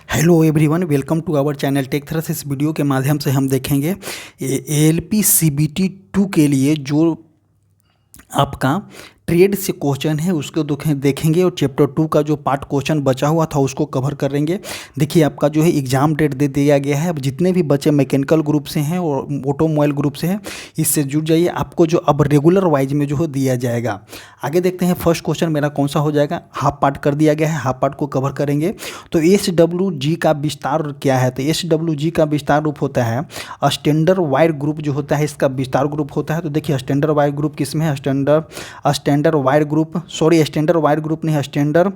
Hello everyone, welcome to our channel Tech Thrust. इस वीडियो के माध्यम से हम देखेंगे एएलपी सीबीटी 2 के लिए जो आपका ट्रेड से क्वेश्चन है उसको देखेंगे और चैप्टर 2 का जो पार्ट क्वेश्चन बचा हुआ था उसको कवर करेंगे। देखिए आपका जो है एग्ज़ाम डेट दे दिया गया है। अब जितने भी बच्चे मैकेनिकल ग्रुप से हैं और ऑटोमोबाइल ग्रुप से हैं इससे जुड़ जाइए, आपको जो अब रेगुलर वाइज में जो है दिया जाएगा। आगे देखते हैं फर्स्ट क्वेश्चन मेरा कौन सा हो जाएगा। हाफ पार्ट कर दिया गया है, हाफ पार्ट को कवर करेंगे। तो SWG का विस्तार क्या है? तो SWG का विस्तार रूप होता है स्टैंडर्ड वायर ग्रुप जो होता है, इसका विस्तार ग्रुप होता है। तो देखिए स्टैंडर्ड वायर ग्रुप किस में है? Standard wire group, sorry standard wire group नहीं, स्टैंडर्ड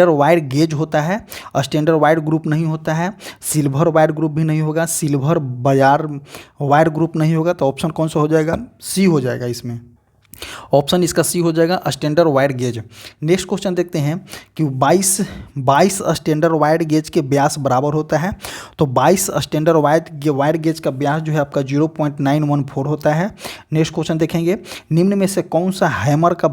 वायर गेज होता है। स्टैंडर्ड वायर ग्रुप नहीं होता है। सिल्वर वायर ग्रुप भी नहीं होगा, सिल्वर बाजार वायर ग्रुप नहीं होगा। तो ऑप्शन कौन सा हो जाएगा? सी हो जाएगा। इसमें ऑप्शन इसका सी हो जाएगा, standard wire gauge. Next question देखते हैं कि 22 स्टैंडर्ड वायर गेज के व्यास बराबर होता है। तो 22 स्टैंडर्ड वायर गेज का व्यास जो है आपका 0.914 होता है। नेक्स्ट क्वेश्चन देखेंगे, निम्न में से कौन सा हैमर का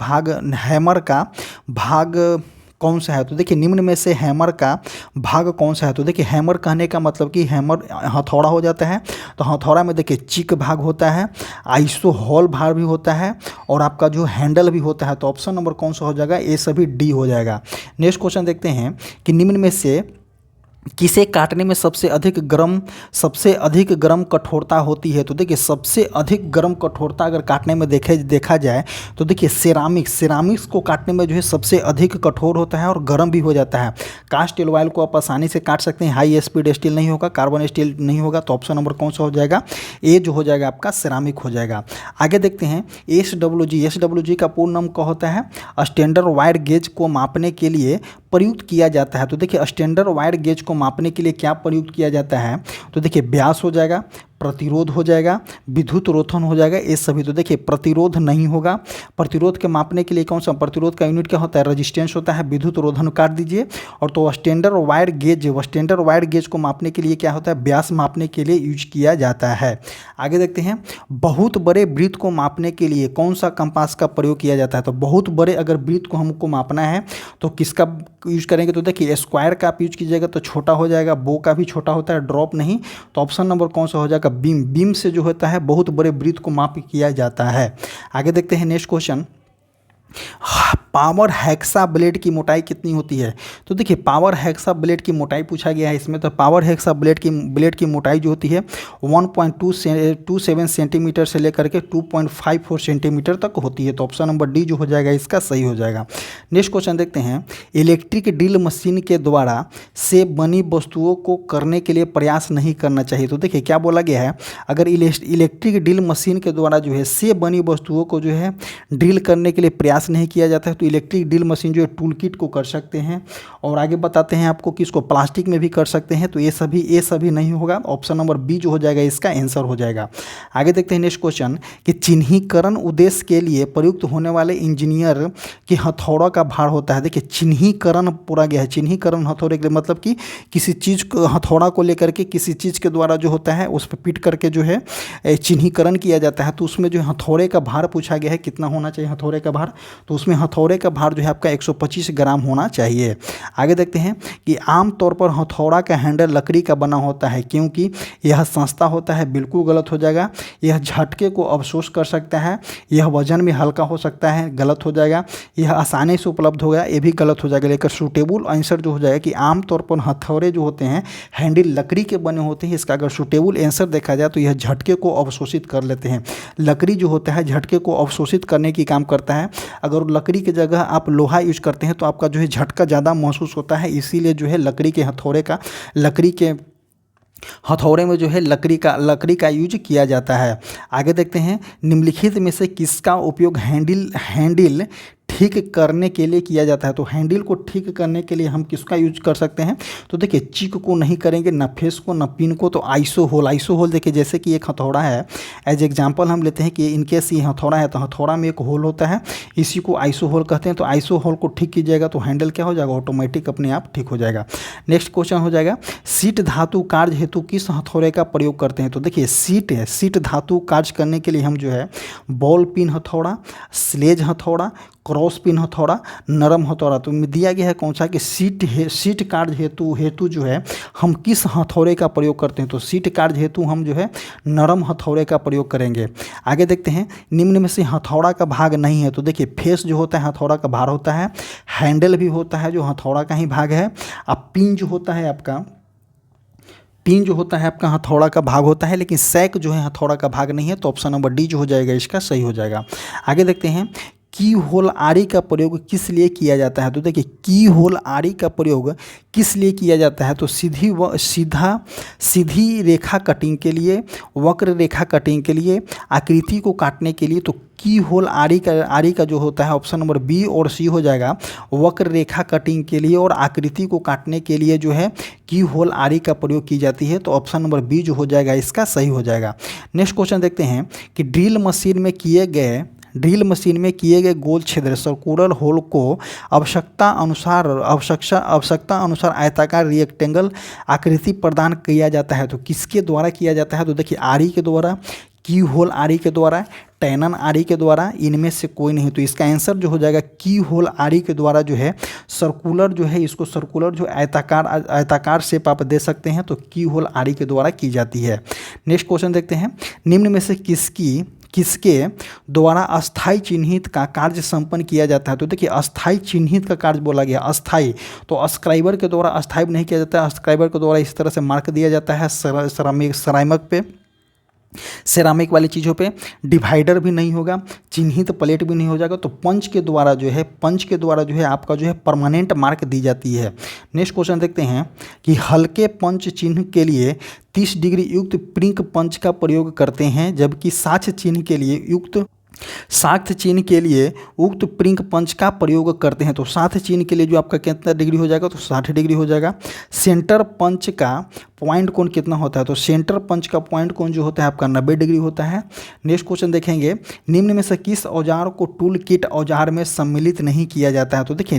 भाग कौन सा है? तो देखिए निम्न में से हैमर का भाग कौन सा है? तो देखिए हैमर कहने का मतलब कि हैमर हथौड़ा हो जाता है। तो हथौड़ा में देखिए चिक भाग होता है, आइसो हॉल भाग भी होता है और आपका जो हैंडल भी होता है। तो ऑप्शन नंबर कौन सा हो जाएगा? ये सभी डी हो जाएगा। नेक्स्ट क्वेश्चन देखते हैं कि निम्न में से किसे काटने में सबसे अधिक गर्म कठोरता होती है? तो देखिए सबसे अधिक गर्म कठोरता अगर काटने में देखा जाए तो देखिए सिरामिक्स को काटने में जो है सबसे अधिक कठोर होता है और गर्म भी हो जाता है। कास्ट एलॉयल को आप आसानी से काट सकते हैं, हाई स्पीड स्टील नहीं होगा, कार्बन स्टील नहीं होगा। तो ऑप्शन नंबर कौन सा हो जाएगा? ए जो हो जाएगा आपका सिरामिक हो जाएगा। आगे देखते हैं SWG का पूर्ण नाम क्या होता है? स्टैंडर्ड वायर गेज को मापने के लिए प्रयुक्त किया जाता है। तो देखिए स्टैंडर्ड वायर गेज को मापने के लिए क्या प्रयुक्त किया जाता है? तो देखिए व्यास हो जाएगा, प्रतिरोध हो जाएगा, विद्युत रोधन हो जाएगा, ये सभी। तो देखिए प्रतिरोध नहीं होगा। प्रतिरोध के मापने के लिए कौन सा? प्रतिरोध का यूनिट क्या होता है? रेजिस्टेंस होता है। विद्युत रोधन काट दीजिए। और तो स्टैंडर्ड वायर गेज को मापने के लिए क्या होता है? व्यास मापने के लिए यूज किया जाता है। आगे देखते हैं, बहुत बड़े वृत्त को मापने के लिए कौन सा कंपास का प्रयोग किया जाता है? तो बहुत बड़े अगर वृत्त को हमको मापना है तो किसका यूज करेंगे? तो देखिए स्क्वायर का आप यूज कीजिएगा तो छोटा हो जाएगा, बो का भी छोटा होता है, ड्रॉप नहीं। तो ऑप्शन नंबर कौन सा हो जाएगा? बीम से जो होता है बहुत बड़े वृत्त को माप किया जाता है। आगे देखते हैं next question, power hexa blade की मोटाई कितनी होती है? तो देखिए पावर हेक्सा ब्लेड की मोटाई पूछा गया है इसमें। तो पावर हेक्सा ब्लेड की मोटाई जो होती है 1.27 सेंटीमीटर से लेकर के 2.54 सेंटीमीटर तक होती है। तो ऑप्शन नंबर डी जो हो जाएगा इसका सही हो जाएगा। नेक्स्ट क्वेश्चन देखते हैं, इलेक्ट्रिक ड्रिल मशीन के द्वारा से बनी वस्तुओं को करने के लिए प्रयास नहीं करना चाहिए। तो देखिए क्या बोला गया है, अगर इलेक्ट्रिक ड्रिल मशीन के द्वारा जो है से बनी वस्तुओं को जो है ड्रिल करने के लिए प्रयास नहीं किया जाता है तो इलेक्ट्रिक ड्रिल मशीन जो है टूल किट को कर सकते हैं। और आगे बताते हैं आपको कि इसको प्लास्टिक में भी कर सकते हैं। तो ये सभी नहीं होगा। ऑप्शन नंबर बी जो हो जाएगा इसका आंसर हो जाएगा। आगे देखते हैं नेक्स्ट क्वेश्चन कि चिन्हीकरण उद्देश्य के लिए प्रयुक्त होने वाले इंजीनियर की हथौड़ा का भार होता है। देखिए चिन्हीकरण पूरा गया है। चिन्हीकरण हथौड़े के लिए मतलब कि किसी चीज़ को हथौड़ा को लेकर के किसी चीज़ के द्वारा जो होता है उस पर पीट करके जो है चिन्हीकरण किया जाता है। तो उसमें जो हथौड़े का भार पूछा गया है कितना होना चाहिए हथौड़े का भार? तो उसमें हथौड़े का भार जो है आपका 125 ग्राम होना चाहिए। आगे देखते हैं कि आमतौर पर हथौड़ा का हैंडल लकड़ी का बना होता है क्योंकि यह सस्ता होता है। बिल्कुल गलत हो जाएगा। यह झटके को अवशोष कर सकता है। यह वजन में हल्का हो सकता है, गलत हो जाएगा। यह आसानी से उपलब्ध होगा, ये भी गलत हो जाएगा। लेकिन सूटेबल आंसर जो हो जाएगा कि आमतौर पर हथौड़े जो होते हैं हैंडल लकड़ी के बने होते हैं। इसका अगर सूटेबल आंसर देखा जाए तो यह झटके को अवशोषित कर लेते हैं। लकड़ी जो होता है झटके को अवशोषित करने की काम करता है। अगर लकड़ी की जगह आप लोहा यूज करते हैं तो आपका जो है झटका ज़्यादा महसूस होता है। इसीलिए जो है लकड़ी के हथौड़े में जो है लकड़ी का यूज किया जाता है। आगे देखते हैं, निम्नलिखित में से किसका उपयोग हैंडल ठीक करने के लिए किया जाता है? तो हैंडल को ठीक करने के लिए हम किसका यूज कर सकते हैं? तो देखिए चिक को नहीं करेंगे, न फेस को न पिन को। तो आइसो होल देखिए जैसे कि एक हथौड़ा है, एज एग्जांपल हम लेते हैं कि इनकेस ये हथौड़ा है तो हथौड़ा में एक होल होता है, इसी को आइसो होल कहते हैं। तो आइसो होल को ठीक कीजिएगा तो हैंडल क्या हो जाएगा? ऑटोमेटिक अपने आप ठीक हो जाएगा। नेक्स्ट क्वेश्चन हो जाएगा, सीट धातु कार्य हेतु किस हथौड़े का प्रयोग करते हैं? तो देखिए सीट धातु कार्य करने के लिए हम जो है बॉल पिन हथौड़ा, स्लेज हथौड़ा, क्रॉस पिन हथौड़ा, नरम हथौड़ा। तो दिया गया है कौन सा कि सीट कार्य हेतु जो है हम किस हथौड़े का प्रयोग करते हैं, तो सीट कार्य हेतु हम जो है नरम हथौड़े का प्रयोग करेंगे। आगे देखते हैं, निम्न में से हथौड़ा का भाग नहीं है। तो देखिए फेस जो होता है हथौड़ा का भाग होता है, हैंडल भी होता है जो हथौड़ा का ही भाग है, अब पिन जो होता है आपका हथौड़ा का भाग होता है, लेकिन सैक जो है हथौड़ा का भाग नहीं है। तो ऑप्शन नंबर डी जो हो जाएगा इसका सही हो जाएगा। आगे देखते हैं, की होल आरी का प्रयोग किस लिए किया जाता है। तो देखिए की होल आरी का प्रयोग किस लिए किया जाता है, तो सीधी रेखा कटिंग के लिए, वक्र रेखा कटिंग के लिए, आकृति को काटने के लिए। तो की होल आरी का जो होता है ऑप्शन नंबर बी और सी हो जाएगा, वक्र रेखा कटिंग के लिए और आकृति को काटने के लिए जो है की होल आरी का प्रयोग की जाती है। तो ऑप्शन नंबर बी जो हो जाएगा इसका सही हो जाएगा। नेक्स्ट क्वेश्चन देखते हैं कि ड्रिल मशीन में किए गए गोल छिद्र सर्कुलर होल को आवश्यकता अनुसार आयताकार रेक्टेंगल आकृति प्रदान किया जाता है। तो किसके द्वारा किया जाता है, तो देखिए आरी के द्वारा, की होल आरी के द्वारा, टैनन आरी के द्वारा, इनमें से कोई नहीं। तो इसका आंसर जो हो जाएगा की होल आरी के द्वारा जो है सर्कुलर जो है, इसको सर्कुलर जो आयताकार शेप आप दे सकते हैं, तो की होल आरी के द्वारा की जाती है। नेक्स्ट क्वेश्चन देखते हैं, निम्न में से किसके द्वारा अस्थाई चिन्हित का कार्य संपन्न किया जाता है। तो देखिए अस्थाई चिन्हित का कार्य बोला गया, अस्थाई, तो स्क्राइबर के द्वारा अस्थाई नहीं किया जाता है। स्क्राइबर के द्वारा इस तरह से मार्क दिया जाता है सेरामिक वाली चीज़ों पे। डिवाइडर भी नहीं होगा, चिन्हित प्लेट भी नहीं हो जाएगा। तो पंच के द्वारा जो है आपका जो है परमानेंट मार्क दी जाती है। नेक्स्ट क्वेश्चन देखते हैं कि हल्के पंच चिन्ह के लिए 30 डिग्री युक्त प्रिंक पंच का प्रयोग करते हैं, जबकि साक्ष्य चिन्ह के लिए उक्त प्रिंक पंच का प्रयोग करते हैं। तो साक्ष्य चिन्ह के लिए जो आपका कितना डिग्री हो जाएगा, तो 60 डिग्री हो जाएगा। सेंटर पंच का पॉइंट कोण कितना होता है, तो सेंटर पंच का पॉइंट कोण जो होता है आपका 90 डिग्री होता है। नेक्स्ट क्वेश्चन देखेंगे, निम्न में से किस औजार को टूल किट औजार में सम्मिलित नहीं किया जाता है। तो देखिए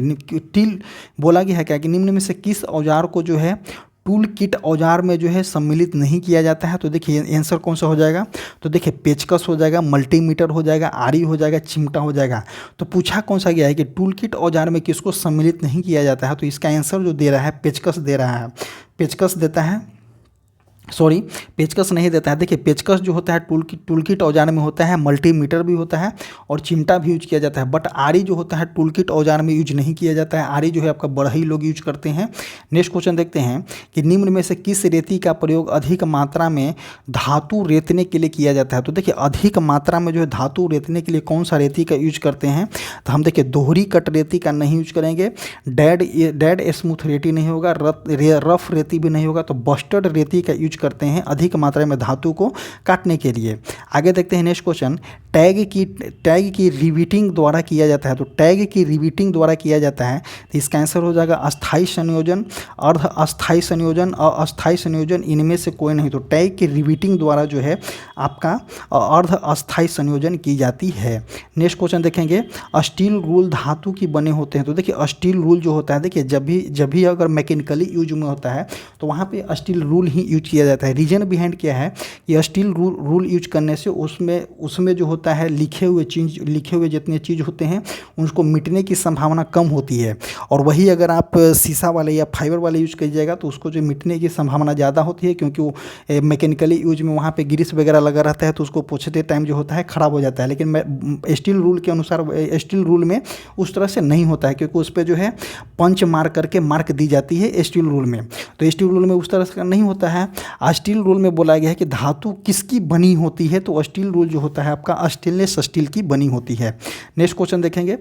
टिल बोला गया है क्या कि निम्न में से किस औजार को जो है टूल किट औजार में जो है सम्मिलित नहीं किया जाता है। तो देखिए आंसर कौन सा हो जाएगा, तो देखिए पेचकस हो जाएगा, मल्टीमीटर हो जाएगा, आरी हो जाएगा, चिमटा हो जाएगा। तो पूछा कौन सा गया है कि टूल किट औजार में किसको सम्मिलित नहीं किया जाता है। तो इसका आंसर जो दे रहा है पेचकस दे रहा है, पेचकस देता है, सॉरी पेचकस नहीं देता है। देखिए पेचकस जो होता है टूल किट औजार में होता है, मल्टीमीटर भी होता है और चिमटा भी यूज किया जाता है। बट आरी जो होता है टूल किट औजार में यूज नहीं किया जाता है, आरी जो है आपका बढ़ई लोग यूज करते हैं। नेक्स्ट क्वेश्चन देखते हैं कि निम्न में से किस रेती का प्रयोग अधिक मात्रा में धातु रेतने के लिए किया जाता है। तो देखिए अधिक मात्रा में जो है धातु रेतने के लिए कौन सा रेती का यूज करते हैं, तो हम देखिए दोहरी कट रेती का नहीं यूज करेंगे, डेड स्मूथ रेती नहीं होगा, रफ रेती भी नहीं होगा। तो बस्टर्ड रेती का यूज करते हैं अधिक मात्रा में धातु को काटने के लिए। आगे देखते हैं नेक्स्ट क्वेश्चन, टैग की रिवीटिंग द्वारा किया जाता है। तो टैग की रिवीटिंग द्वारा किया जाता है, तो इसका आंसर हो जाएगा अस्थाई संयोजन, अर्ध अस्थाई संयोजन, अस्थाई संयोजन, इनमें से कोई नहीं। तो टैग की रिवीटिंग द्वारा जो है आपका अर्ध अस्थाई संयोजन की जाती है। नेक्स्ट क्वेश्चन देखेंगे, स्टील रूल धातु की बने होते हैं। तो देखिए स्टील रूल जो होता है, देखिए जब भी अगर मैकेनिकली यूज में होता है तो वहाँ पे स्टील रूल ही यूज किया जाता है। रीजन बिहाइंड क्या है कि स्टील रूल यूज करने से उसमें जो होता है लिखे हुए जितने चीज़ होते हैं उनको मिटने की संभावना कम होती है। और वही अगर आप शीशा वाले या फाइबर वाले यूज कीजिएगा तो उसको जो मिटने की संभावना ज़्यादा होती है, क्योंकि वो मैकेनिकली यूज में वहाँ पे ग्रीस वगैरह लगा रहता है, तो उसको पोंछते टाइम जो होता है ख़राब हो जाता है। लेकिन स्टील रूल के अनुसार स्टील रूल में उस तरह से नहीं होता है, क्योंकि उस पर जो है पंच मार करके मार्क दी जाती है स्टील रूल में। तो स्टील रूल में उस तरह से नहीं होता है। स्टील रूल में बोला गया है कि धातु किसकी बनी होती है, तो स्टील रूल जो होता है आपका स्टेनलेस स्टील की बनी होती है। नेक्स्ट क्वेश्चन देखेंगे,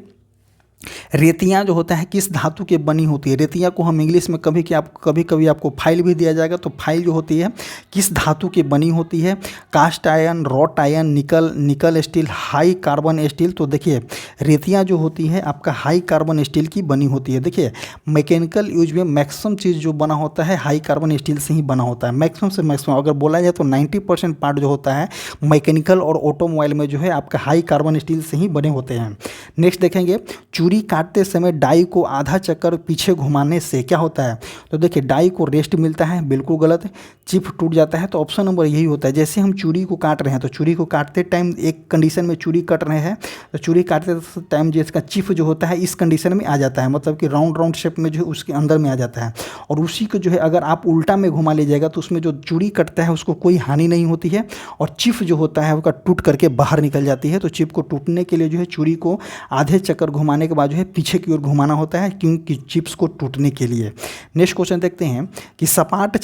रेतियाँ जो होता है किस धातु के बनी होती है। रेतियाँ को हम इंग्लिश में कभी कभी आपको फाइल भी दिया जाएगा, तो फाइल जो होती है किस धातु की बनी होती है। कास्ट आयरन, रॉट आयरन, निकल स्टील, हाई कार्बन स्टील। तो देखिए रेतियाँ जो होती है आपका हाई कार्बन स्टील की बनी होती है। देखिए मैकेनिकल यूज में मैक्सिमम चीज़ जो बना होता है हाई कार्बन स्टील से ही बना होता है। मैक्सिमम से मैक्सिमम अगर बोला जाए तो 90% पार्ट जो होता है मैकेनिकल और ऑटोमोबाइल में जो है आपका हाई कार्बन स्टील से ही बने होते हैं। नेक्स्ट देखेंगे, चूड़ी काटते समय डाई को आधा चक्कर पीछे घुमाने से क्या होता है, तो देखिए डाई को रेस्ट मिलता है, बिल्कुल गलत है। चिप टूट जाता है, तो ऑप्शन नंबर यही होता है। जैसे हम चूड़ी को काट रहे हैं तो चूड़ी को काटते टाइम एक कंडीशन में चूड़ी कट रहे हैं, तो चूड़ी काटते टाइम जिसका चिप जो होता है इस कंडीशन में आ जाता है, मतलब कि राउंड राउंड शेप में जो है उसके अंदर में आ जाता है। और उसी को जो है अगर आप उल्टा में घुमा लीजिएगा तो उसमें जो चूड़ी कटता है उसको कोई हानि नहीं होती है, और चिप जो होता है उसका टूट करके बाहर निकल जाती है। तो चिप को टूटने के लिए जो है चूड़ी को आधे चक्कर घुमाने के बाद जो है पीछे की ओर घुमाना होता है, क्योंकि चिप्स को टूटने के लिए। नेक्स्ट क्वेश्चन देखते हैं कि सपाट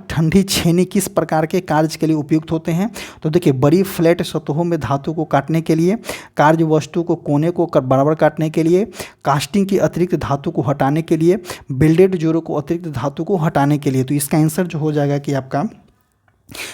ठंडी छेनी किस प्रकार के कार्य के लिए उपयुक्त होते हैं, तो देखिए बड़ी फ्लैट सतहों में धातु को काटने के लिए, कार्य वस्तु को कोने को बराबर काटने के लिए, कास्टिंग की अतिरिक्त धातु को हटाने के लिए, बिल्डेड जोड़ों को अतिरिक्त धातु को हटाने के लिए। तो इसका आंसर जो हो जाएगा कि आपका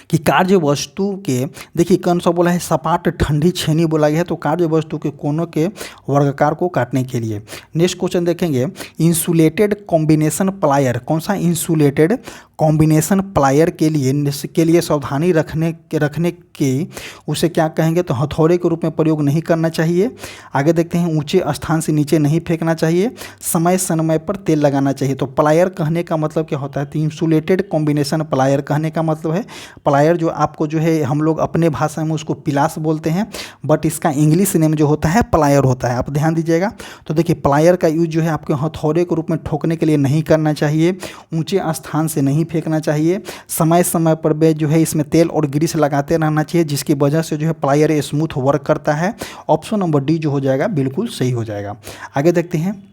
कि कार्य वस्तु के, देखिए कौन सा बोला है, सपाट ठंडी छेनी बोला गया है, तो कार्य वस्तु के कोनों के वर्गाकार को काटने के लिए। नेक्स्ट क्वेश्चन देखेंगे, इंसुलेटेड कॉम्बिनेशन प्लायर, कौन सा इंसुलेटेड कॉम्बिनेशन प्लायर के लिए सावधानी रखने की उसे क्या कहेंगे, तो हथौड़े के रूप में प्रयोग नहीं करना चाहिए। आगे देखते हैं, ऊंचे स्थान से नीचे नहीं फेंकना चाहिए, समय समय पर तेल लगाना चाहिए। तो प्लायर कहने का मतलब क्या होता है, तो इंसुलेटेड कॉम्बिनेशन प्लायर कहने का मतलब है प्लायर, जो आपको जो है हम लोग अपने भाषा में उसको पिलास बोलते हैं, बट इसका इंग्लिश नेम जो होता है प्लायर होता है, आप ध्यान दीजिएगा। तो देखिए प्लायर का यूज जो है आपके हथौड़े के रूप में ठोकने के लिए नहीं करना चाहिए, ऊंचे स्थान से नहीं फेंकना चाहिए, समय समय पर भी जो है इसमें तेल और ग्रीस लगाते रहना चाहिए, जिसकी वजह से जो है प्लायर स्मूथ वर्क करता है। ऑप्शन नंबर डी जो हो जाएगा बिल्कुल सही हो जाएगा। आगे देखते हैं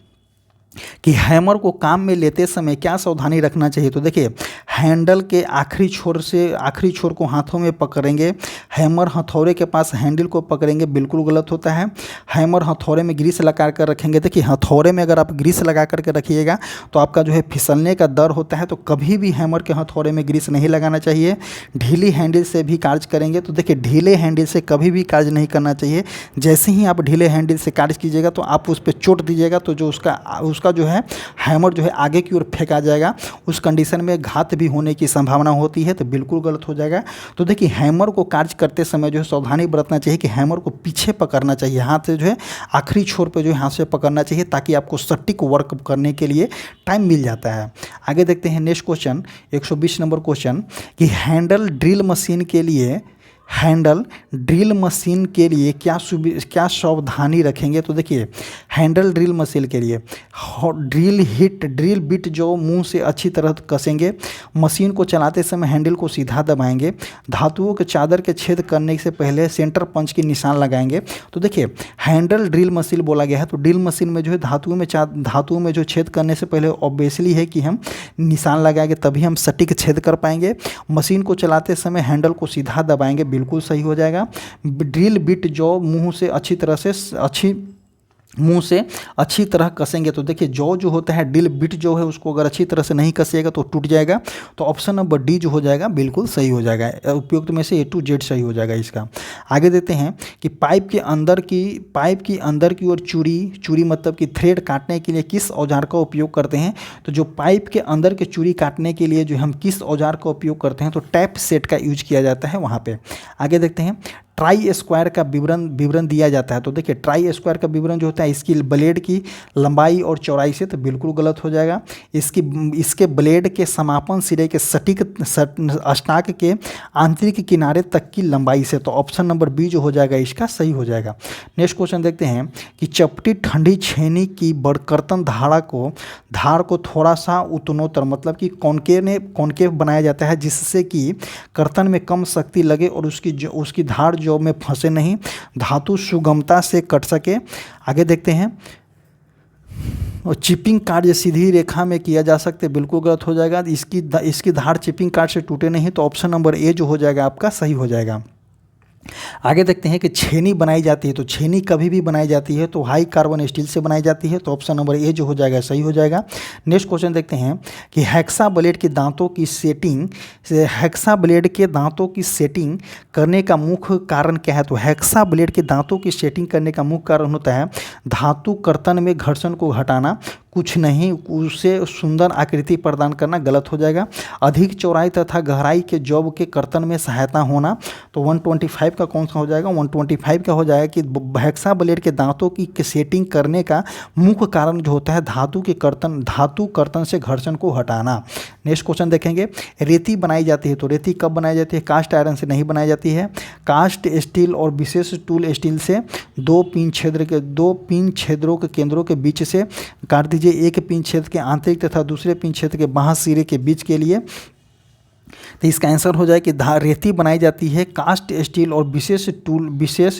कि हैमर को काम में लेते समय क्या सावधानी रखना चाहिए, तो देखिए हैंडल के आखिरी छोर को हाथों में पकड़ेंगे, हैमर हथौड़े के पास हैंडल को पकड़ेंगे, बिल्कुल गलत होता है। हैमर हथौड़े में ग्रीस लगा कर रखेंगे, देखिए हथौड़े में अगर आप ग्रीस लगा करके रखिएगा तो आपका जो है फिसलने का डर होता है, तो कभी भी हैमर के हथौड़े में ग्रीस नहीं लगाना चाहिए। ढीली हैंडल से भी कार्य करेंगे, तो देखिए ढीले हैंडल से कभी भी कार्य नहीं करना चाहिए। जैसे ही आप ढीले हैंडल से कार्य कीजिएगा तो आप उस पर चोट दीजिएगा, तो जो उसका जो है हैमर जो है आगे की ओर फेंका जाएगा, उस कंडीशन में घात भी होने की संभावना होती है, तो बिल्कुल गलत हो जाएगा। तो देखिए हैमर को कार्य करते समय जो है सावधानी बरतना चाहिए कि हैमर को पीछे पकड़ना चाहिए, हाथ से जो है आखिरी छोर पे जो है हाथ से पकड़ना चाहिए, ताकि आपको सटीक वर्क करने के लिए टाइम मिल जाता है। आगे देखते हैं नेक्स्ट क्वेश्चन, 120 नंबर क्वेश्चन, कि हैंडल ड्रिल मशीन के लिए क्या सावधानी रखेंगे, तो देखिए हैंडल ड्रिल मशीन के लिए ड्रिल बिट जो मुंह से अच्छी तरह कसेंगे, मशीन को चलाते समय हैंडल को सीधा दबाएंगे, धातुओं के चादर के छेद करने से पहले सेंटर पंच की निशान लगाएंगे। तो देखिए हैंडल ड्रिल मशीन बोला गया है, तो ड्रिल मशीन में जो है धातुओं में जो छेद करने से पहले ऑब्वियसली है कि हम निशान लगाएंगे, तभी हम सटीक छेद कर पाएंगे। मशीन को चलाते समय हैंडल को सीधा दबाएंगे, बिल्कुल सही हो जाएगा। ड्रिल बिट जो मुंह से अच्छी तरह कसेंगे, तो देखिए जो होता है ड्रिल बिट जो है उसको अगर अच्छी तरह से नहीं कसिएगा तो टूट जाएगा। तो ऑप्शन नंबर डी जो हो जाएगा बिल्कुल सही हो जाएगा, उपयुक्त में से A to Z सही हो जाएगा इसका। आगे देते हैं कि पाइप की अंदर की ओर चूड़ी मतलब कि थ्रेड काटने के लिए किस औजार का उपयोग करते हैं, तो जो पाइप के अंदर के चूड़ी काटने के लिए जो हम किस औजार का उपयोग करते हैं, तो टैप सेट का यूज किया जाता है वहाँ पे। आगे देखते हैं, ट्राई स्क्वायर का विवरण दिया जाता है, तो देखिए ट्राई स्क्वायर का विवरण जो होता है इसकी ब्लेड की लंबाई और चौड़ाई से, तो बिल्कुल गलत हो जाएगा। इसके ब्लेड के समापन सिरे के सटीक स्टाक के आंतरिक किनारे तक की लंबाई से, तो ऑप्शन नंबर बी जो हो जाएगा इसका सही हो जाएगा। नेक्स्ट क्वेश्चन देखते हैं कि चपटी ठंडी छेनी की बड़कर्तन धार को थोड़ा सा उत्तरोत्तर मतलब कि कॉनकेव बनाया जाता है, जिससे कि कर्तन में कम शक्ति लगे और उसकी धार जो में फंसे नहीं, धातु सुगमता से कट सके। आगे देखते हैं, और चिपिंग कार्य सीधी रेखा में किया जा सकते, बिल्कुल गलत हो जाएगा। इसकी धार चिपिंग कार्य से टूटे नहीं, तो ऑप्शन नंबर ए जो हो जाएगा आपका सही हो जाएगा। आगे देखते हैं कि छेनी बनाई जाती है, तो छेनी कभी भी बनाई जाती है तो हाई कार्बन स्टील से बनाई जाती है, तो ऑप्शन नंबर ए जो हो जाएगा सही हो जाएगा। नेक्स्ट क्वेश्चन देखते हैं कि हेक्सा ब्लेड के दांतों की सेटिंग करने का मुख्य कारण क्या है, तो हेक्सा ब्लेड के दांतों की सेटिंग करने का मुख्य कारण होता है धातु कर्तन में घर्षण को हटाना, कुछ नहीं, उसे सुंदर आकृति प्रदान करना गलत हो जाएगा। अधिक चौड़ाई तथा गहराई के जॉब के कर्तन में सहायता होना, तो 125 का कौन सा हो जाएगा? 125 का हो जाएगा कि हेक्सा ब्लेड के दांतों की सेटिंग करने का मुख्य कारण जो होता है धातु कर्तन से घर्षण को हटाना। नेक्स्ट क्वेश्चन देखेंगे, रेती बनाई जाती है, तो रेती कब बनाई जाती है? कास्ट आयरन से नहीं बनाई जाती है। कास्ट स्टील और विशेष टूल स्टील से दो पिन छेदों के केंद्रों के बीच से काट दीजिए, एक पिन छेद के आंतरिक तथा दूसरे पिन छेद के बाह्य सिरे के बीच के लिए। तो इसका आंसर हो जाए कि रेती बनाई जाती है कास्ट स्टील और विशेष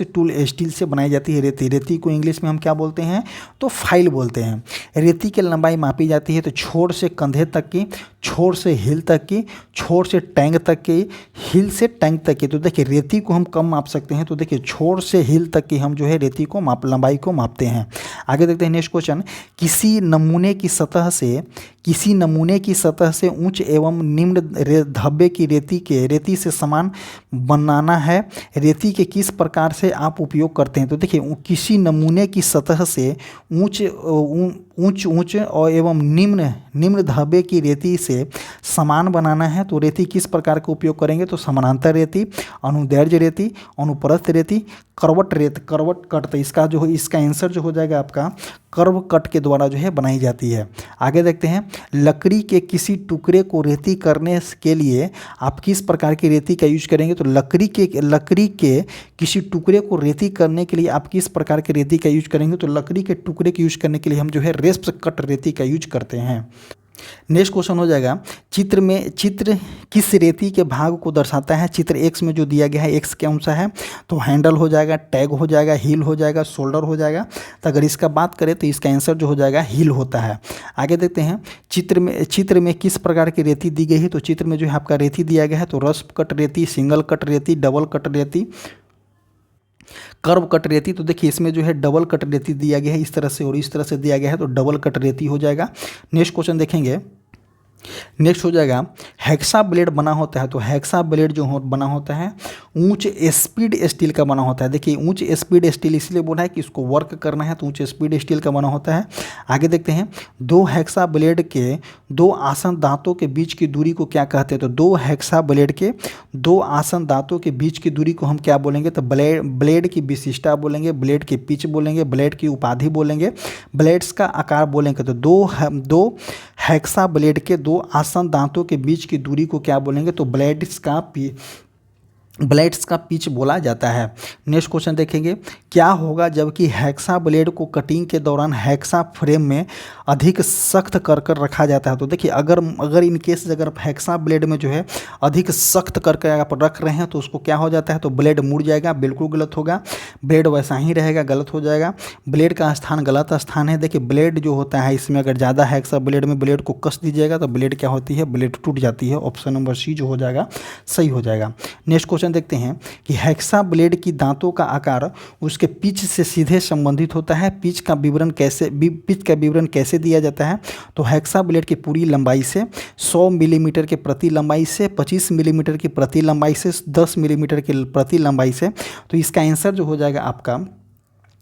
टूल स्टील से बनाई जाती है रेती को इंग्लिश में हम क्या बोलते हैं? तो फाइल बोलते हैं। रेती की लंबाई मापी जाती है तो छोर से कंधे तक की, छोर से हिल तक की, छोर से टैंक तक की, हिल से टैंक तक की। तो देखिए रेती को हम कम माप सकते हैं, तो देखिए छोर से हिल तक की हम जो है रेती को लंबाई को मापते हैं। आगे देखते हैं नेक्स्ट क्वेश्चन, किसी नमूने की सतह से उच्च एवं निम्न धब्बे की रेती से समान बनाना है, रेती के किस प्रकार से आप उपयोग करते हैं? तो देखिए किसी नमूने की सतह से ऊंच और एवं निम्न धब्बे की रेती से समान बनाना है, तो रेती किस प्रकार का उपयोग करेंगे? तो समानांतर रेती, अनुदैर्ध्य रेती, अनुप्रस्थ रेती, करवट कट। तो इसका आंसर जो हो जाएगा आपका कर्व कट के द्वारा जो है बनाई जाती है। आगे देखते हैं, लकड़ी के किसी टुकड़े को रेती करने के लिए आप किस प्रकार की रेती का यूज करेंगे? तो लकड़ी के किसी टुकड़े को रेती करने के लिए आप किस प्रकार के रेती का यूज करेंगे? तो लकड़ी के टुकड़े के यूज करने के लिए हम जो है रेस्प कट रेती का यूज करते हैं। नेक्स्ट क्वेश्चन हो जाएगा, चित्र किस रेती के भाग को दर्शाता है? चित्र एक्स में जो दिया गया है, एक्स कौन सा है? तो हैंडल हो जाएगा, टैग हो जाएगा, हील हो जाएगा, शोल्डर हो जाएगा। तो अगर इसका बात करें तो इसका आंसर जो हो जाएगा हील होता है। आगे देखते हैं, चित्र में किस प्रकार की रेती दी गई है? तो चित्र में जो है आपका रेती दिया गया है, तो रस्प कट रेती, सिंगल कट रेती, डबल कट रेती, कर्व कट रेती। तो देखिए इसमें जो है डबल कट रेती दिया गया है इस तरह से और इस तरह से दिया गया है, तो डबल कट रेती हो जाएगा। नेक्स्ट क्वेश्चन देखेंगे, नेक्स्ट हो जाएगा, हेक्सा ब्लेड बना होता है, तो हेक्सा ब्लेड जो बना होता है ऊंच स्पीड स्टील का बना होता है। देखिए ऊंच स्पीड स्टील इसलिए बोला है कि इसको वर्क करना है, तो ऊंच स्पीड स्टील का बना होता है। आगे देखते हैं, दो हेक्सा ब्लेड के दो आसन दांतों के बीच की दूरी को क्या कहते हैं? तो दो हेक्सा ब्लेड के दो आसन दांतों के बीच की दूरी को हम क्या बोलेंगे? तो ब्लेड की विशिष्टता बोलेंगे, ब्लेड की पिच बोलेंगे, ब्लेड की उपाधि बोलेंगे, ब्लेड्स का आकार बोलेंगे। तो दो हेक्सा ब्लेड के दो आसन दांतों के बीच की दूरी को क्या बोलेंगे? तो ब्लेड्स का पिच बोला जाता है। नेक्स्ट क्वेश्चन देखेंगे, क्या होगा जबकि हेक्सा ब्लेड को कटिंग के दौरान हेक्सा फ्रेम में अधिक सख्त कर रखा जाता है? तो देखिए अगर इन केस अगर हेक्सा ब्लेड में जो है अधिक सख्त करके आप रख रहे हैं तो उसको क्या हो जाता है? तो ब्लेड मुड़ जाएगा, बिल्कुल गलत होगा। ब्लेड वैसा ही रहेगा, गलत हो जाएगा। ब्लेड का स्थान गलत स्थान है। देखिए ब्लेड जो होता है इसमें अगर ज़्यादा हेक्सा ब्लेड में ब्लेड को कस दीजिएगा तो ब्लेड क्या होती है? ब्लेड टूट जाती है। ऑप्शन नंबर सी जो हो जाएगा सही हो जाएगा। नेक्स्ट क्वेश्चन देखते हैं कि हेक्सा ब्लेड की दांतों का आकार उसके पिच से सीधे संबंधित होता है। पिच का विवरण कैसे दिया जाता है? तो हेक्सा ब्लेड की पूरी लंबाई से 100 मिलीमीटर के प्रति लंबाई से 25 मिलीमीटर की प्रति लंबाई से 10 मिलीमीटर की प्रति लंबाई से। तो इसका आंसर जो हो जाएगा आपका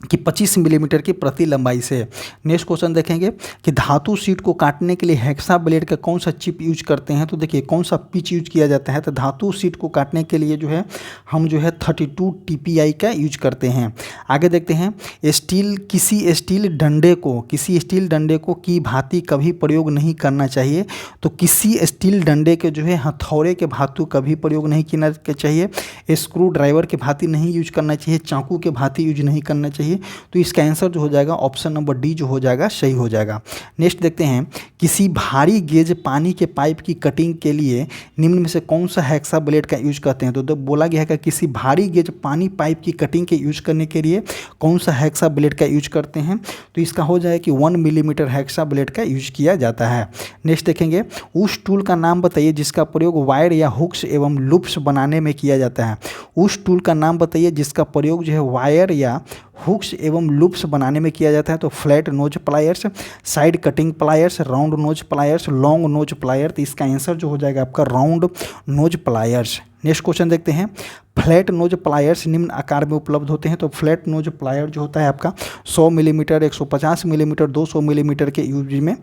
कि 25 मिलीमीटर की प्रति लंबाई से। नेक्स्ट क्वेश्चन देखेंगे कि धातु शीट को काटने के लिए हेक्सा ब्लेड का कौन सा चिप यूज करते हैं? तो देखिए कौन सा पिच यूज किया जाता है? तो धातु शीट को काटने के लिए जो है हम जो है 32 TPI का यूज करते हैं। आगे देखते हैं, किसी स्टील डंडे को की भांति कभी प्रयोग नहीं करना चाहिए। तो किसी स्टील डंडे के जो है हथौड़े के भांति कभी प्रयोग नहीं करना चाहिए, स्क्रू ड्राइवर के भांति नहीं यूज करना चाहिए, चाकू के भांति यूज नहीं करना चाहिए। तो इसका आंसर जो हो जाएगा ऑप्शन नंबर डी जो हो जाएगा सही हो जाएगा। नेक्स्ट देखते हैं, किसी भारी गेज पानी के पाइप की कटिंग के लिए निम्न में से कौन सा हेक्सा ब्लेड का यूज करते हैं? तो बोला गया है कि किसी भारी गेज पानी पाइप की कटिंग के यूज करने के लिए कौन सा हेक्सा ब्लेड का यूज करते हैं? तो इसका हो जाएगा कि 1 मिलीमीटर हेक्सा ब्लेड का यूज किया जाता है। नेक्स्ट देखेंगे, उस टूल का नाम बताइए जिसका प्रयोग वायर या हुक्स एवं लूप्स बनाने में किया जाता है। उस टूल का नाम बताइए जिसका प्रयोग जो है वायर या हुक्स एवं लूप्स बनाने में किया जाता है? तो flat nose pliers, side cutting pliers, round nose pliers, long nose plier. तो इसका आंसर जो हो जाएगा आपका round nose pliers. Next question देखते हैं। फ्लैट नोज प्लायर्स निम्न आकार में उपलब्ध होते हैं। तो फ्लैट नोज प्लायर जो होता है आपका 100 मिलीमीटर, 150 मिलीमीटर, 200 मिलीमीटर के यूज में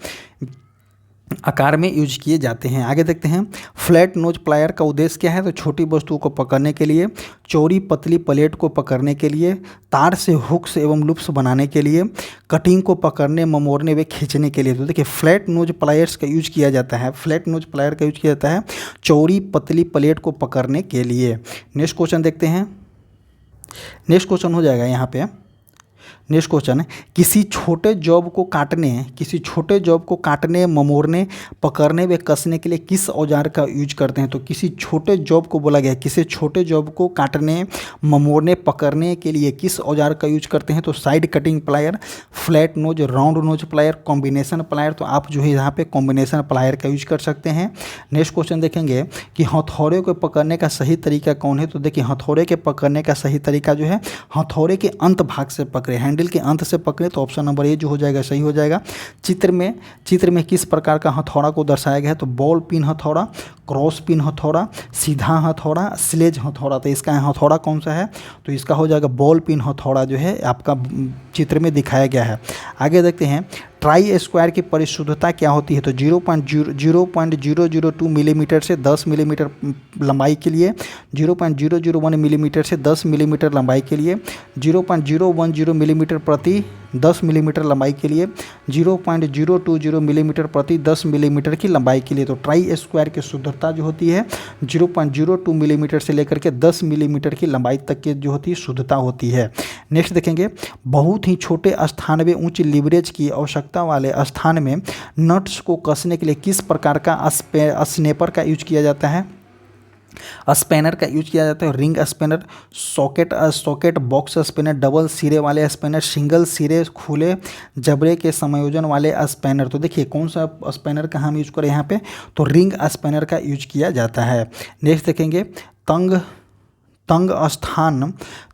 आकार में यूज किए जाते हैं। आगे देखते हैं। फ्लैट नोज प्लायर का उद्देश्य क्या है? तो छोटी वस्तुओं को पकड़ने के लिए, चौड़ी पतली प्लेट को पकड़ने के लिए, तार से हुक्स एवं लूप्स बनाने के लिए, कटिंग को पकड़ने, ममोड़ने व खींचने के लिए। तो देखिए फ्लैट नोज प्लायर्स का यूज किया जाता है, फ्लैट नोज प्लायर का यूज किया जाता है चौड़ी पतली प्लेट को पकड़ने के लिए। नेक्स्ट क्वेश्चन देखते हैं। नेक्स्ट क्वेश्चन हो जाएगा यहाँ पे। नेक्स्ट क्वेश्चन है, किसी छोटे जॉब को काटने, ममोड़ने, पकड़ने व कसने के लिए किस औजार का यूज करते हैं? तो किसी छोटे जॉब को बोला गया, किसी छोटे जॉब को काटने, ममोड़ने, पकड़ने के लिए किस औजार का यूज करते हैं? तो side cutting plier, flat knows, round knows plier, combination plier. तो आप जो है यहाँ पे कॉम्बिनेशन प्लायर का यूज कर सकते हैं। नेक्स्ट क्वेश्चन देखेंगे कि हथौड़े को पकड़ने का सही तरीका कौन है? तो देखिए हथौड़े के पकड़ने का सही तरीका जो है हथौड़े के अंत भाग से पकड़े, हैंडल के अंत से पकड़े। तो ऑप्शन नंबर ए जो हो जाएगा सही हो जाएगा। चित्र में किस प्रकार का हथौड़ा को दर्शाया गया है? तो बॉल पिन हथौड़ा, क्रॉस पिन हथौड़ा, सीधा हथौड़ा, स्लेज हथौड़ा। तो इसका हथौड़ा कौन सा है? तो इसका हो जाएगा बॉल पिन हथौड़ा जो है आपका चित्र में दिखाया गया है। आगे देखते हैं। ट्राई स्क्वायर की परिशुद्धता क्या होती है? तो 0.002 मिलीमीटर से 10 मिलीमीटर लंबाई के लिए, 0.001 मिलीमीटर से 10 मिलीमीटर लंबाई के लिए, 0.010 मिलीमीटर प्रति 10 मिलीमीटर लंबाई के लिए, 0.020 मिलीमीटर प्रति 10 मिलीमीटर की लंबाई के लिए। तो ट्राई स्क्वायर की शुद्धता जो होती है 0.02 मिलीमीटर से लेकर के 10 मिलीमीटर की लंबाई तक की जो होती है शुद्धता होती है। नेक्स्ट देखेंगे। बहुत ही छोटे स्थान में उच्च लीवरेज की आवश्यकता वाले स्थान में नट्स को कसने के लिए किस प्रकार का स्नैपर का यूज किया जाता है? स्पैनर का यूज किया जाता है। Ring spanner, socket box spanner, double सिरे वाले स्पैनर, सिंगल सिरे खुले जबड़े के संयोजन वाले स्पैनर। तो देखिए कौन सा स्पैनर का हम यूज करें यहाँ पे? तो रिंग स्पैनर का यूज किया जाता है। नेक्स्ट देखेंगे।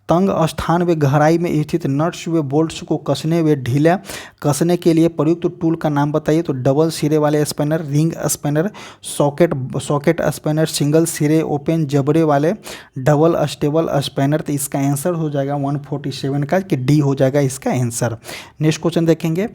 तंग स्थान व गहराई में स्थित नट्स व बोल्ट्स को कसने व ढीला कसने के लिए प्रयुक्त टूल का नाम बताइए। तो डबल सिरे वाले spanner, ring spanner, socket spanner, single सिरे ओपन जबड़े वाले डबल स्टेबल स्पैनर। तो इसका आंसर हो जाएगा 147 का, कि डी हो जाएगा इसका आंसर। नेक्स्ट क्वेश्चन देखेंगे।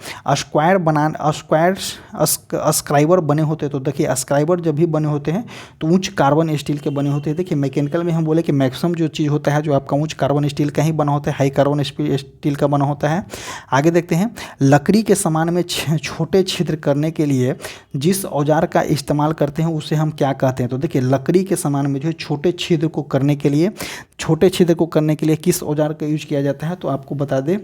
स्क्राइबर बने होते हैं। तो देखिए स्क्राइबर जब भी बने होते हैं तो उच्च कार्बन स्टील के बने होते हैं। देखिए मैकेनिकल में हम बोले कि मैक्सिमम जो चीज़ होता है जो आपका उच्च कार्बन स्टील का ही बना होता है, हाई कार्बन स्टील का बना होता है। आगे देखते हैं। लकड़ी के सामान में छोटे छिद्र करने के लिए जिस औजार का इस्तेमाल करते हैं उसे हम क्या कहते हैं? तो देखिए लकड़ी के सामान में जो है छोटे छिद्र को करने के लिए किस औजार का यूज किया जाता है? तो आपको बता दें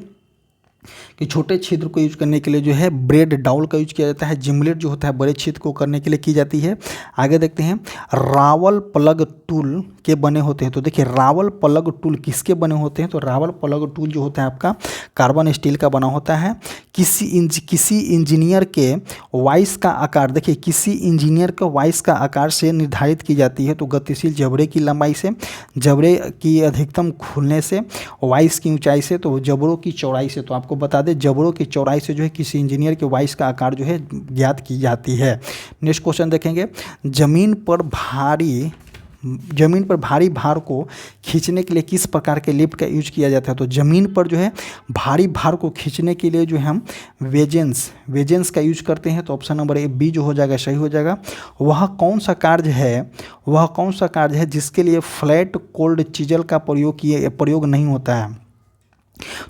कि छोटे छिद्र को यूज करने के लिए जो है ब्रेड डाउल का यूज किया जाता है। जिमलेट जो होता है बड़े छिद्र को करने के लिए की जाती है। आगे देखते हैं। रावल प्लग टूल के बने होते हैं। तो देखिए रावल प्लग टूल किसके बने होते हैं? तो रावल प्लग टूल जो होता है आपका कार्बन स्टील का बना होता है। किसी इंजीनियर के वॉइस का आकार, देखिए किसी इंजीनियर के वॉइस का आकार से निर्धारित की जाती है। तो गतिशील जबड़े की लंबाई से, जबड़े की अधिकतम खुलने से, वॉइस की ऊंचाई से, तो जबड़ों की चौड़ाई से। तो आपको बता दें जबड़ों की चौड़ाई से जो है किसी इंजीनियर के वॉइस का आकार जो है ज्ञात की जाती है। नेक्स्ट क्वेश्चन देखेंगे। जमीन पर भारी भार को खींचने के लिए किस प्रकार के लिफ्ट का यूज किया जाता है? तो ज़मीन पर जो है भारी भार को खींचने के लिए जो है हम वेजेंस का यूज करते हैं। तो ऑप्शन नंबर ए बी जो हो जाएगा सही हो जाएगा। वह कौन सा कार्य है जिसके लिए फ्लैट कोल्ड चीजल का प्रयोग नहीं होता है?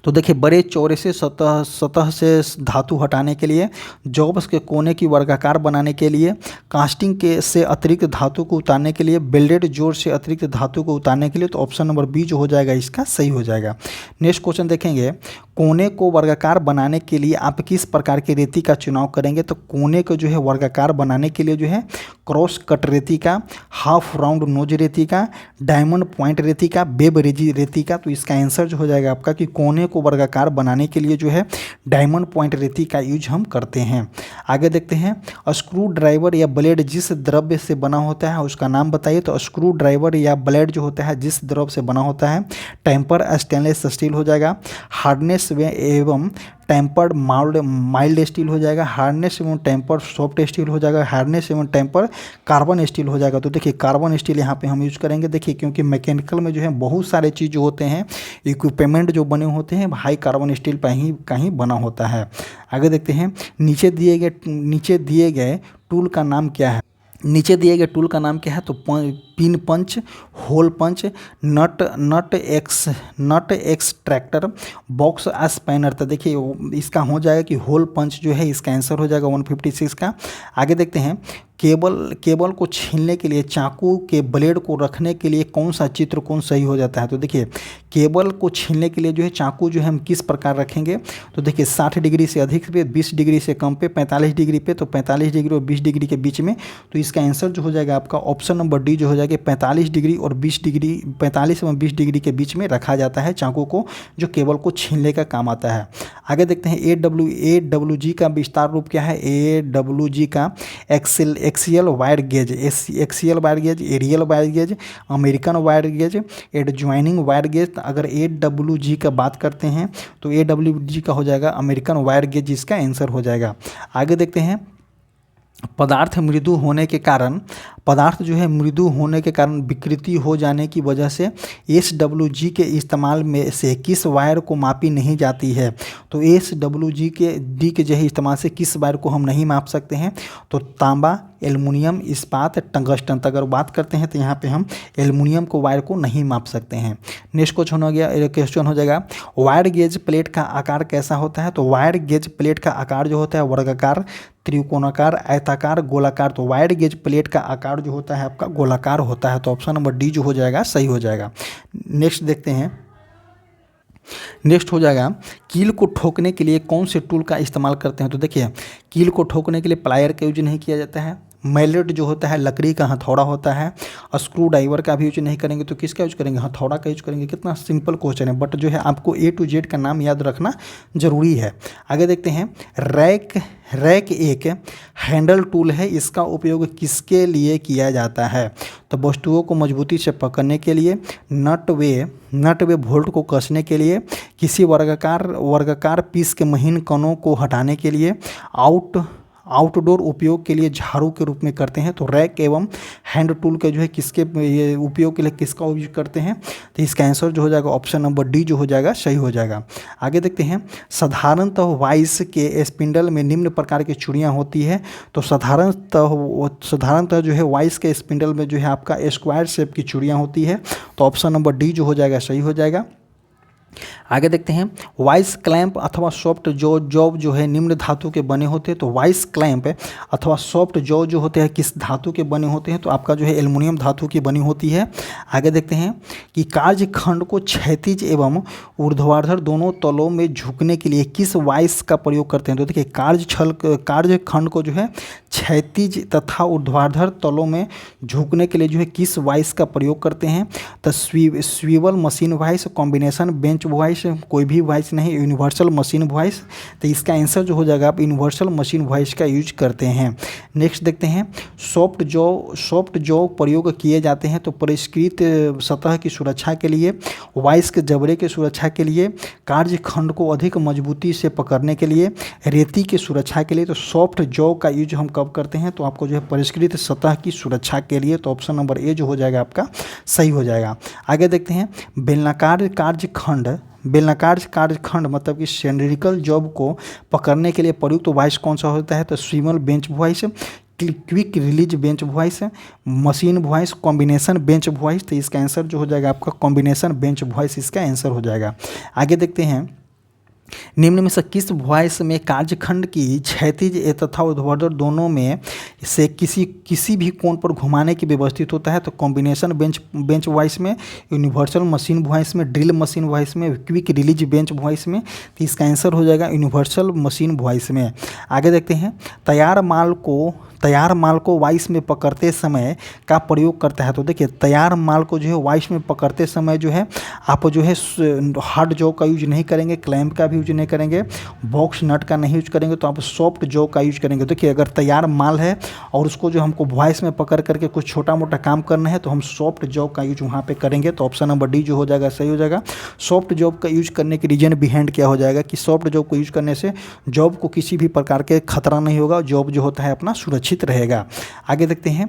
तो देखिए बड़े चौड़े से सतह से धातु हटाने के लिए, जॉब्स के कोने की वर्गाकार बनाने के लिए, कास्टिंग के से अतिरिक्त धातु को उतारने के लिए, बेल्डेड जोड़ से अतिरिक्त धातु को उतारने के लिए। तो ऑप्शन नंबर बी जो हो जाएगा इसका सही हो जाएगा। नेक्स्ट क्वेश्चन देखेंगे। कोने को वर्गाकार बनाने के लिए आप किस प्रकार की रेती का चुनाव करेंगे? तो कोने को जो है वर्गाकार बनाने के लिए जो है क्रॉस कट रेती का, हाफ राउंड नोज रेती का, डायमंड पॉइंट रेती का, वेब रेती का। तो इसका आंसर जो हो जाएगा आपका कि कोने को वर्गाकार बनाने के लिए जो है डायमंड पॉइंट रेती का यूज हम करते हैं। आगे देखते हैं, स्क्रू ड्राइवर या ब्लेड जिस द्रव्य से बना होता है उसका नाम बताइए। तो स्क्रू ड्राइवर या ब्लेड जो होता है जिस द्रव्य से बना होता है, टेम्पर स्टेनलेस स्टील हो जाएगा। हार्डनेस एवं टेम्पर्ड माइल्ड स्टील हो जाएगा। हार्डनेस एवं टेम्पर्ड सॉफ्ट स्टील हो जाएगा। हार्डनेस एवं टेम्पर कार्बन स्टील हो जाएगा। तो देखिए कार्बन स्टील यहाँ पे हम यूज करेंगे। देखिए क्योंकि मैकेनिकल में जो है बहुत सारे चीज़ जो होते हैं, इक्विपमेंट जो बने होते हैं हाई कार्बन स्टील पर ही कहीं बना होता है। आगे देखते हैं, नीचे दिए गए टूल का नाम क्या है। नीचे दिए गए टूल का नाम क्या है। तो पिन पंच, होल पंच, नट एक्सट्रैक्टर, बॉक्स स्पैनर। तो देखिए इसका हो जाएगा कि होल पंच जो है इसका आंसर हो जाएगा 156 का। आगे देखते हैं, केबल को छीलने के लिए चाकू के ब्लेड को रखने के लिए कौन सा चित्रकोण सही हो जाता है। तो देखिए केबल को छीलने के लिए जो है चाकू जो है हम किस प्रकार रखेंगे। तो देखिए 60 डिग्री से अधिक पे, 20 डिग्री से कम पे, 45 डिग्री पे। तो 45 डिग्री और 20 डिग्री के बीच में। तो इसका आंसर जो हो जाएगा आपका ऑप्शन नंबर डी जो हो जाएगा 45 डिग्री और 20 डिग्री, 45 एवं 20 डिग्री के बीच में रखा जाता है चाकू को, जो केबल को छीलने का काम आता है। आगे देखते हैं, AWG का विस्तार रूप क्या है। AWG का axial wire gauge, axial wire gauge, aerial wire gauge, American wire gauge, adjoining wire gauge. अगर AWG का बात करते हैं तो AWG का हो जाएगा अमेरिकन वायर गेज, जिसका आंसर हो जाएगा। आगे देखते हैं, पदार्थ जो है मृदु होने के कारण विकृति हो जाने की वजह से SWG के इस्तेमाल में से किस वायर को मापी नहीं जाती है। तो SWG के जो है इस्तेमाल से किस वायर को हम नहीं माप सकते हैं। तो तांबा, एल्युमिनियम, इस्पात, टंगस्टन। तो अगर बात करते हैं तो यहाँ पे हम एल्युमिनियम को वायर को नहीं माप सकते हैं। नेक्स्ट क्वेश्चन हो जाएगा, वायर गेज प्लेट का आकार कैसा होता है। तो वायर गेज प्लेट का आकार जो होता है वर्गाकार, त्रिकोणाकार, आयताकार, गोलाकार। तो वायर गेज प्लेट का आकार जो होता है आपका गोलाकार होता है। तो ऑप्शन नंबर डी जो हो जाएगा सही हो जाएगा। नेक्स्ट देखते हैं, नेक्स्ट हो जाएगा, कील को ठोकने के लिए कौन से टूल का इस्तेमाल करते हैं। तो देखिए कील को ठोकने के लिए प्लायर का यूज नहीं किया जाता है। मैलेट जो होता है लकड़ी का हथौड़ा होता है। स्क्रू ड्राइवर का भी यूज नहीं करेंगे तो किसका यूज करेंगे, हथौड़ा का यूज करेंगे। कितना सिंपल क्वेश्चन है, बट जो है आपको A to Z का नाम याद रखना जरूरी है। आगे देखते हैं, रैक एक हैंडल टूल है, इसका उपयोग किसके लिए किया जाता है। तो वस्तुओं को मजबूती से पकड़ने के लिए, नट वे बोल्ट को कसने के लिए, किसी वर्गाकार पीस के महीन कणों को हटाने के लिए, आउटडोर उपयोग के लिए झाड़ू के रूप में करते हैं। तो रैक एवं हैंड टूल के जो है किसके ये उपयोग के लिए किसका उपयोग करते हैं। तो इसका आंसर जो हो जाएगा ऑप्शन नंबर डी जो हो जाएगा सही हो जाएगा। आगे देखते हैं, साधारणतः वाइस के स्पिंडल में निम्न प्रकार की चूड़ियाँ होती है। तो साधारणतः जो है वाइस के स्पिंडल में जो है आपका स्क्वायर शेप की चूड़ियाँ होती है। तो ऑप्शन नंबर डी जो हो जाएगा सही हो जाएगा। आगे देखते हैं, वाइस क्लैंप अथवा सॉफ्ट जॉब जो है निम्न धातु के बने होते हैं। तो वाइस क्लैंप अथवा सॉफ्ट जॉब जो होते हैं किस धातु के बने होते हैं। तो आपका जो है एल्युमिनियम धातु की बनी होती है। आगे देखते हैं कि कार्यखंड को क्षैतिज एवं ऊर्ध्वाधर दोनों तलों में झुकने के लिए किस वाइस का प्रयोग करते हैं। तो देखिए कार्यखंड को जो है क्षैतिज तथा ऊर्ध्वाधर तलों में झुकने के लिए जो है किस वाइस का प्रयोग करते हैं। तो swivel machine vice, combination bench vice, कोई भी वॉइस नहीं, यूनिवर्सल मशीन वॉइस। तो इसका आंसर जो हो जाएगा आप यूनिवर्सल मशीन वॉइस का यूज करते हैं। नेक्स्ट देखते हैं, सॉफ्ट जॉ प्रयोग किए जाते हैं। तो परिष्कृत सतह की सुरक्षा के लिए, वॉइस के जबड़े की सुरक्षा के लिए, कार्यखंड को अधिक मजबूती से पकड़ने के लिए, रेती की सुरक्षा के लिए। तो सॉफ्ट जॉ का यूज हम कब करते हैं। तो आपको जो है परिष्कृत सतह की सुरक्षा के लिए। तो ऑप्शन नंबर ए जो हो जाएगा आपका सही हो जाएगा। आगे देखते हैं, बेलनाकार कार्यखंड मतलब कि सिलेंड्रिकल जॉब को पकड़ने के लिए प्रयुक्त वॉइस कौन सा होता है। तो swivel bench vice, quick release bench vice, machine vice, combination bench vice. तो इसका आंसर जो हो जाएगा आपका कॉम्बिनेशन बेंच वॉइस इसका आंसर हो जाएगा। आगे देखते हैं, निम्न में से किस वॉइस में कार्यखंड की क्षैतिज तथा ऊर्ध्वाधर दोनों में से किसी भी कोण पर घुमाने की व्यवस्थित होता है। तो कॉम्बिनेशन बेंच वॉइस में, यूनिवर्सल मशीन वॉइस में, ड्रिल मशीन वॉइस में, क्विक रिलीज बेंच वॉइस में। तो इसका आंसर हो जाएगा यूनिवर्सल मशीन वॉइस में। आगे देखते हैं, तैयार माल को तैयार माल को वाइस में पकड़ते समय का प्रयोग करता है। तो देखिए तैयार माल को जो है वाइस में पकड़ते समय जो है आप जो है हार्ड जॉ का यूज नहीं करेंगे, क्लैंप का भी यूज नहीं करेंगे, बॉक्स नट का नहीं यूज करेंगे, तो आप सॉफ्ट जॉ का यूज करेंगे। देखिए अगर तैयार माल है और उसको जो हमको वॉइस में पकड़ करके कुछ छोटा मोटा काम करना है तो हम सॉफ्ट जॉ का यूज वहाँ पे करेंगे। तो ऑप्शन नंबर डी जो हो जाएगा सही हो जाएगा। सॉफ्ट जॉब का यूज करने के रीजन बिहाइंड क्या हो जाएगा कि सॉफ्ट जॉब को यूज करने से जॉब को किसी भी प्रकार के खतरा नहीं होगा, जॉब जो होता है अपना सुरक्षित रहेगा। आगे देखते हैं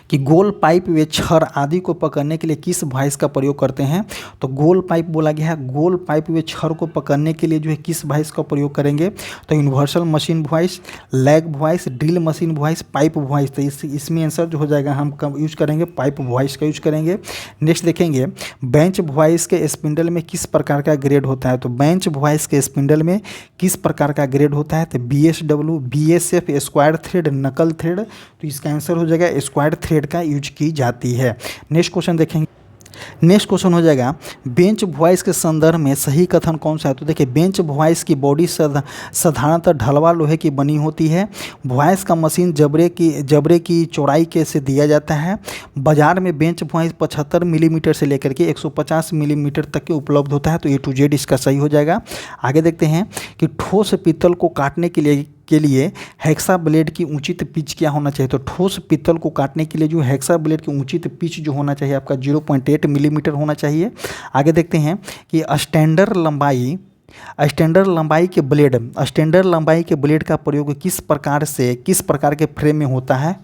कि गोल पाइप व छड़ आदि को पकड़ने के लिए किस वॉइस का प्रयोग करते हैं। तो गोल पाइप बोला गया है, गोल पाइप व छड़ को पकड़ने के लिए जो है किस वॉइस का प्रयोग करेंगे। तो universal machine voice, lag voice, drill machine voice, pipe voice. तो इसमें आंसर जो हो जाएगा हम कब यूज करेंगे, पाइप वॉइस का यूज करेंगे। नेक्स्ट देखेंगे बेंच वॉइस के स्पिंडल में किस प्रकार का ग्रेड होता है। तो बेंच वॉइस के स्पिंडल में किस प्रकार का ग्रेड होता है। तो BSW, BSF, स्क्वायर थ्रेड, नकल थ्रेड। तो इसका आंसर हो जाएगा स्क्वायर थ्रेड का यूज की जाती है। नेक्स्ट क्वेश्चन देखेंगे। नेक्स्ट क्वेश्चन हो जाएगा बेंच वॉइस के संदर्भ में सही कथन कौन सा है। तो देखिए बेंच वॉइस की बॉडी साधारणतः ढलवा लोहे की बनी होती है। वॉइस का मशीन जबरे की चौड़ाई के से दिया जाता है। बाजार में बेंच वॉइस 75 मिलीमीटर से लेकर के 150 मिलीमीटर तक के उपलब्ध होता है। तो A to Z इसका सही हो जाएगा। आगे देखते हैं कि ठोस पीतल को काटने के लिए हेक्सा ब्लेड की उचित पिच क्या होना चाहिए। तो ठोस पीतल को काटने के लिए जो हेक्सा ब्लेड की उचित पिच जो होना चाहिए आपका 0.8 मिलीमीटर होना चाहिए। आगे देखते हैं कि स्टैंडर्ड लंबाई के ब्लेड का प्रयोग किस प्रकार के फ्रेम में होता है।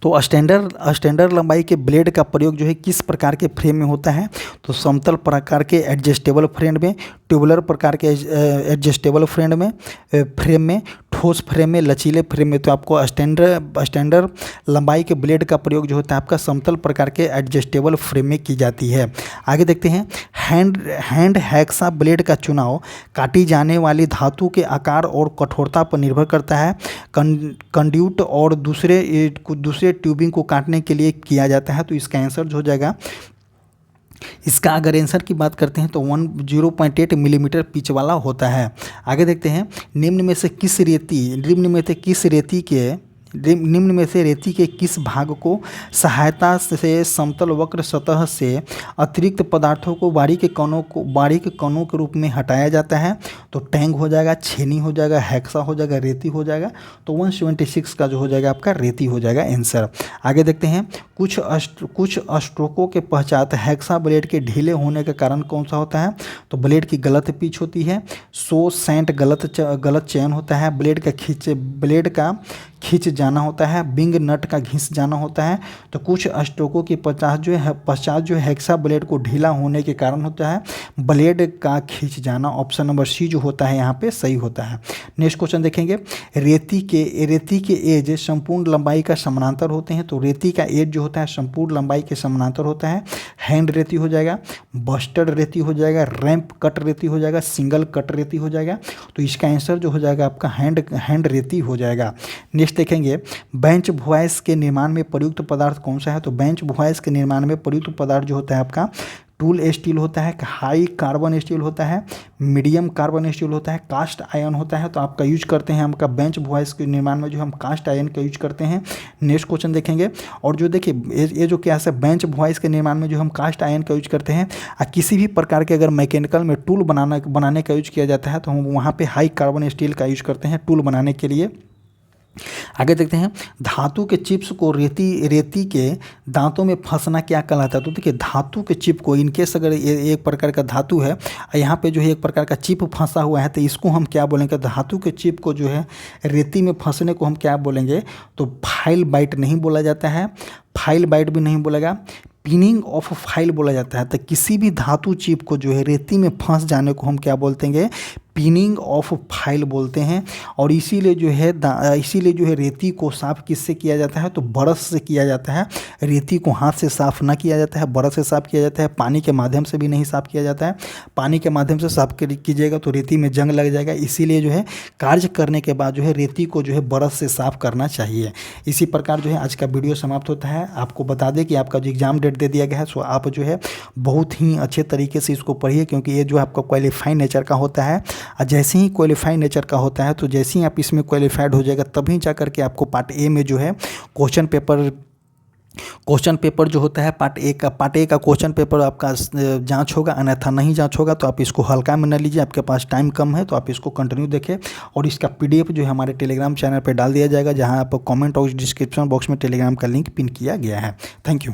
तो स्टैंडर्ड लंबाई के ब्लेड का प्रयोग जो है किस प्रकार के फ्रेम में होता है। तो समतल प्रकार के एडजस्टेबल फ्रेम में, ट्यूबुलर प्रकार के एडजस्टेबल फ्रेम में, ठोस फ्रेम में, लचीले फ्रेम में। तो आपको स्टैंडर्ड लंबाई के ब्लेड का प्रयोग जो होता है आपका समतल प्रकार के एडजस्टेबल फ्रेम में की जाती है। आगे देखते हैं हैंड हैक्सा ब्लेड का चुनाव काटी जाने वाली धातु के आकार और कठोरता पर निर्भर करता है। कंड्यूट और दूसरे ट्यूबिंग को काटने के लिए किया जाता है। तो इसका आंसर जो हो जाएगा, इसका अगर आंसर की बात करते हैं तो 0.8 मिलीमीटर पिच वाला होता है। आगे देखते हैं निम्न में से रेती के किस भाग को सहायता से समतल वक्र सतह से अतिरिक्त पदार्थों को बारीक कणों के रूप में हटाया जाता है। तो टैंग हो जाएगा, छेनी हो जाएगा, हेक्सा हो जाएगा, रेती हो जाएगा। तो 176 का जो हो जाएगा आपका रेती हो जाएगा आंसर। आगे देखते हैं कुछ स्ट्रोकों के पश्चात हेक्सा ब्लेड के ढीले होने का कारण कौन सा होता है। तो ब्लेड की गलत पिच होती है, सेंट गलत चयन होता है, ब्लेड का खींच जाना होता है, बिंग नट का घिस जाना होता है। तो कुछ स्ट्रोकों के पश्चात जो हेक्सा ब्लेड को ढीला होने के कारण होता है ब्लेड का खींच जाना। ऑप्शन नंबर सी जो होता है यहाँ पे सही होता है। नेक्स्ट क्वेश्चन देखेंगे रेती के एज संपूर्ण लंबाई का समानांतर होते हैं। तो रेती का एज जो होता है संपूर्ण लंबाई के समानांतर होता है। हैंड रेती हो जाएगा, बस्टर्ड रेती हो जाएगा, रैंप कट रेती हो जाएगा, सिंगल कट रेती हो जाएगा। तो इसका आंसर जो हो जाएगा आपका हैंड रेती हो जाएगा। नेक्स्ट देखेंगे बेंच वॉइस के निर्माण में प्रयुक्त पदार्थ कौन सा है। तो बेंच वॉइस के निर्माण में प्रयुक्त पदार्थ जो होता है आपका टूल स्टील होता है, हाई कार्बन स्टील होता है, मीडियम कार्बन स्टील होता है, कास्ट आयरन होता है। तो आपका यूज करते हैं आपका बेंच वॉइस के निर्माण में जो हम कास्ट आयरन का यूज करते हैं। नेक्स्ट क्वेश्चन देखेंगे और जो देखिए ये जो क्या है बेंच वॉइस के निर्माण में जो हम कास्ट आयरन का यूज करते हैं किसी भी प्रकार के अगर मैकेनिकल में टूल बनाने का यूज किया जाता है तो हम वहाँ पर हाई कार्बन स्टील का यूज करते हैं टूल बनाने के लिए। आगे देखते हैं धातु के चिप्स को रेती के दांतों में फंसना क्या कहलाता है। तो देखिए धातु के चिप को इनकेस अगर एक प्रकार का धातु है यहाँ पे जो है एक प्रकार का चिप फंसा हुआ है तो इसको हम क्या बोलेंगे। धातु के चिप को जो है रेती में फंसने को हम क्या बोलेंगे। तो फाइल बाइट नहीं बोला जाता है, फाइल बाइट भी नहीं बोलेगा, पिनिंग ऑफ फाइल बोला जाता है। तो किसी भी धातु चिप को जो है रेती में फंस जाने को हम क्या बोलते हैं, पिनिंग ऑफ फाइल बोलते हैं। और इसीलिए जो है रेती को साफ़ किससे किया जाता है। तो ब्रश से किया जाता है। रेती को हाथ से साफ़ ना किया जाता है, ब्रश से साफ़ किया जाता है। पानी के माध्यम से भी नहीं साफ़ किया जाता है, पानी के माध्यम से साफ़ कीजिएगा तो रेती में जंग लग जाएगा। इसीलिए जो है कार्य करने के बाद जो है रेती को जो है ब्रश से साफ़ करना चाहिए। इसी प्रकार जो है आज का वीडियो समाप्त होता है। आपको बता दें कि आपका जो एग्ज़ाम डेट दे दिया गया है सो आप जो है बहुत ही अच्छे तरीके से इसको पढ़िए क्योंकि ये जो आपका क्वालिफाई नेचर का होता है और जैसे ही क्वालिफाई नेचर का होता है तो जैसे ही आप इसमें क्वालिफाइड हो जाएगा तभी जा करके आपको पार्ट ए में जो है क्वेश्चन पेपर जो होता है पार्ट ए का क्वेश्चन पेपर आपका जांच होगा, अन्यथा नहीं जांच होगा। तो आप इसको हल्का में न लीजिए, आपके पास टाइम कम है तो आप इसको कंटिन्यू देखें। और इसका पीडीएफ जो है हमारे टेलीग्राम चैनल पर डाल दिया जाएगा, जहां आप कमेंट और डिस्क्रिप्शन बॉक्स में टेलीग्राम का लिंक पिन किया गया है। Thank you.